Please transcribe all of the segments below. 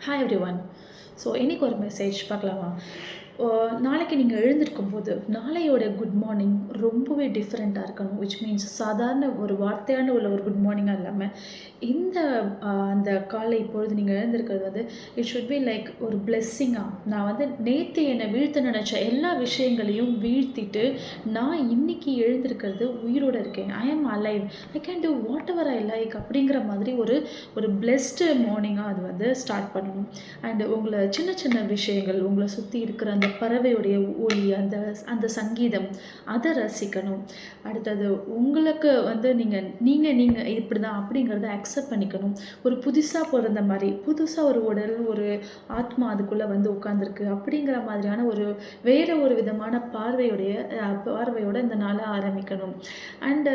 Hi every one. So இன்றைக்கி ஒரு message பார்க்கலாமா? நாளைக்கு நீங்கள் எழுந்திருக்கும்போது நாளையோட குட் மார்னிங் ரொம்பவே டிஃப்ரெண்ட்டாக இருக்கணும். விச் மீன்ஸ் சாதாரண ஒரு வார்த்தையான உள்ள ஒரு குட் மார்னிங்காக இல்லாமல் இந்த அந்த காலை இப்பொழுது நீங்கள் எழுந்திருக்கிறது வந்து இட் ஷுட் பி லைக் ஒரு பிளெஸ்ஸிங்காக. நான் வந்து நேற்று என்னை வீழ்த்த நினச்ச எல்லா விஷயங்களையும் வீழ்த்திட்டு நான் இன்னைக்கு எழுந்திருக்கிறது உயிரோடு இருக்கேன். ஐ ஆம் alive. I can do what ever I like அப்படிங்கிற மாதிரி ஒரு ஒரு பிளெஸ்டு மார்னிங்காக அது வந்து ஸ்டார்ட் பண்ணணும். அண்டு உங்களை சின்ன சின்ன விஷயங்கள், உங்களை சுற்றி இருக்கிற அந்த பறவையுடைய ஒலி, அந்த அந்த சங்கீதம், அதை ரசிக்கணும். அடுத்தது உங்களுக்கு வந்து நீங்கள் நீங்கள் நீங்கள் இப்படி தான் அப்படிங்கிறத அக்செப்ட் பண்ணிக்கணும். ஒரு புதுசாக பிறந்த மாதிரி, புதுசாக ஒரு உடல், ஒரு ஆத்மா அதுக்குள்ளே வந்து உட்காந்துருக்கு அப்படிங்கிற மாதிரியான ஒரு வேறு ஒரு விதமான பார்வையோட இந்த நாளை ஆரம்பிக்கணும். அண்டு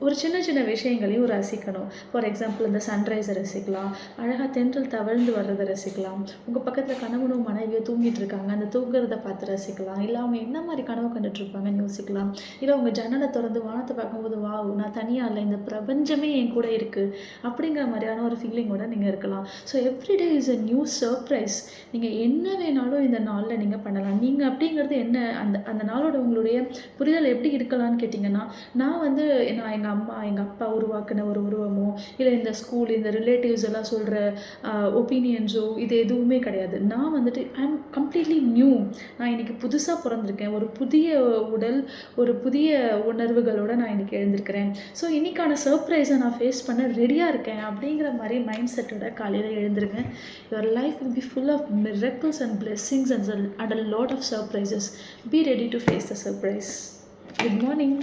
ஒரு சின்ன சின்ன விஷயங்களையும் ரசிக்கணும். ஃபார் எக்ஸாம்பிள் இந்த சன்ரைஸை ரசிக்கலாம், அழகாக தென்றல் தவழ்ந்து வர்றதை ரசிக்கலாம், உங்கள் பக்கத்தில் கணவனும் மனைவியோ தூங்கிட்டு இருக்காங்க, அந்த தூங்குறதை பார்த்து ரசிக்கலாம், இல்லை அவங்க என்ன மாதிரி கனவு கண்டுட்ருப்பாங்கன்னு யோசிக்கலாம், இல்லை உங்கள் ஜன்னலை திறந்து வானத்தை பார்க்கும்போது வாவ் நான் தனியாக இல்லை, இந்த பிரபஞ்சமே என் கூட இருக்குது அப்படிங்கிற மாதிரியான ஒரு ஃபீலிங்கோடு நீங்கள் இருக்கலாம். So everyday is a new surprise. நீங்கள் என்ன வேணாலும் இந்த நாளில் நீங்கள் பண்ணலாம். நீங்கள் அப்படிங்கிறது என்ன, அந்த அந்த நாளோட உங்களுடைய புரிதல் எப்படி இருக்கலாம்னு கேட்டிங்கன்னா, நான் வந்து எங்கள் அம்மா எங்கள் அப்பா உருவாக்கின ஒரு உருவமோ, இல்லை இந்த ஸ்கூல் இந்த ரிலேட்டிவ்ஸ் எல்லாம் சொல்கிற ஒப்பீனியன்ஸோ இது எதுவுமே கிடையாது. நான் வந்துட்டு ஐ ஆம் கம்ப்ளீட்லி நியூ. நான் இன்றைக்கி புதுசாக பிறந்திருக்கேன். ஒரு புதிய உடல், ஒரு புதிய உணர்வுகளோடு நான் இன்றைக்கி எழுந்திருக்கிறேன். ஸோ இன்றைக்கான சர்ப்ரைஸை நான் ஃபேஸ் பண்ண ரெடியாக இருக்கேன் அப்படிங்கிற மாதிரி மைண்ட் செட்டோட காலையில் எழுந்திருங்க. Your life will be full of miracles and blessings and a lot of surprises. Be ready to face the surprise. Good morning.